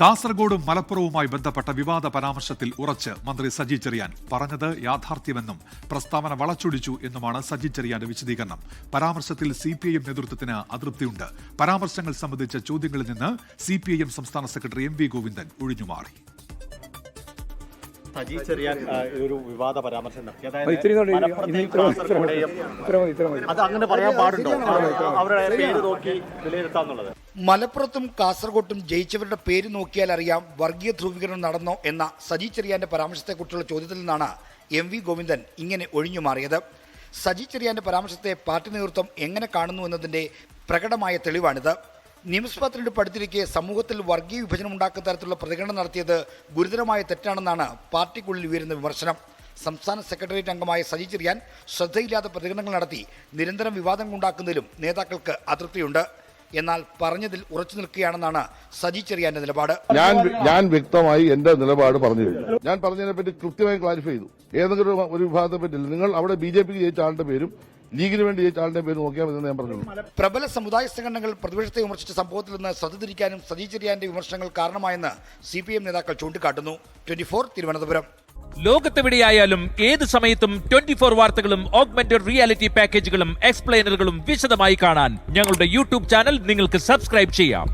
കാസർഗോഡും മലപ്പുറവുമായി ബന്ധപ്പെട്ട വിവാദ പരാമർശത്തിൽ ഉറച്ച് മന്ത്രി സജി ചെറിയാൻ. പറഞ്ഞത് യാഥാർത്ഥ്യമെന്നും പ്രസ്താവന വളച്ചൊടിച്ചു എന്നുമാണ് സജി ചെറിയാന്റെ വിശദീകരണം. പരാമർശത്തിൽ സിപിഐഎം നേതൃത്വത്തിന് അതൃപ്തിയുണ്ട്. പരാമർശങ്ങൾ സംബന്ധിച്ച ചോദ്യങ്ങളിൽ നിന്ന് സിപിഐഎം സംസ്ഥാന സെക്രട്ടറി എം വി ഗോവിന്ദൻ ഒഴിഞ്ഞുമാറി. സജി ചെറിയാൻ ഒരു വിവാദ പരാമർശം നടത്തി. അത് അങ്ങനെ പറയാൻ പാടുണ്ടോ? അവരുടെ പേര് നോക്കി വിലയിരുത്താന്നുള്ളത്. മലപ്പുറത്തും കാസർഗോട്ടും ജയിച്ചവരുടെ പേര് നോക്കിയാൽ അറിയാം വർഗീയ ധ്രുവീകരണം നടന്നോ എന്ന സജി ചെറിയാന്റെ പരാമർശത്തെക്കുറിച്ചുള്ള ചോദ്യത്തിൽ നിന്നാണ് എം വി ഗോവിന്ദൻ ഇങ്ങനെ ഒഴിഞ്ഞുമാറിയത്. സജി ചെറിയാന്റെ പരാമർശത്തെ പാർട്ടി നേതൃത്വം എങ്ങനെ കാണുന്നു എന്നതിന്റെ പ്രകടമായ തെളിവാണിത്. നിയമസഭാ തെരഞ്ഞെടുപ്പ് അടുത്തിരിക്കെ സമൂഹത്തിൽ വർഗീയ വിഭജനം ഉണ്ടാക്കുന്ന തരത്തിലുള്ള പ്രതികരണം നടത്തിയത് ഗുരുതരമായ തെറ്റാണെന്നാണ് പാർട്ടിക്കുള്ളിൽ ഉയരുന്ന വിമർശനം. സംസ്ഥാന സെക്രട്ടേറിയറ്റ് അംഗമായ സജി ചെറിയാൻ ശ്രദ്ധയില്ലാത്ത പ്രതികരണങ്ങൾ നടത്തി നിരന്തരം വിവാദങ്ങൾ ഉണ്ടാക്കുന്നതിലും നേതാക്കൾക്ക് അതൃപ്തിയുണ്ട്. എന്നാൽ പറഞ്ഞതിൽ ഉറച്ചു നിൽക്കുകയാണെന്നാണ് സജി ചെറിയാന്റെ നിലപാട്. ഞാൻ വ്യക്തമായി എന്റെ നിലപാട് പറഞ്ഞു കഴിഞ്ഞു. ഞാൻ പറഞ്ഞതിനെ പറ്റി കൃത്യമായി ക്ലാരിഫൈ ചെയ്തു. ഏതെങ്കിലും ഒരു വിഭാഗത്തെ പറ്റില്ല. നിങ്ങൾ അവിടെ BJP ജയിച്ച ആളുടെ പേരും ലീഗിന് വേണ്ടി ജയിച്ച ആളുടെ പേര് നോക്കിയാൽ മതി ഞാൻ പറഞ്ഞു. പ്രബല സമുദായ സംഘടനകൾ പ്രതിപക്ഷത്തെ വിമർശിച്ച സംഭവത്തിൽ നിന്ന് ശ്രദ്ധ തിരിക്കാനും സജി ചെറിയാന്റെ വിമർശനങ്ങൾ കാരണമായെന്ന് CPM നേതാക്കൾ ചൂണ്ടിക്കാട്ടുന്നു. 24 തിരുവനന്തപുരം. ലോകത്തെവിടെയായാലും ഏത് സമയത്തും 24 വാർത്തകളും ഓഗ്മെന്റഡ് റിയാലിറ്റി പാക്കേജുകളും എക്സ്പ്ലെയിനറുകളും വിശദമായി കാണാൻ ഞങ്ങളുടെ YouTube ചാനൽ നിങ്ങൾക്ക് സബ്സ്ക്രൈബ് ചെയ്യാം.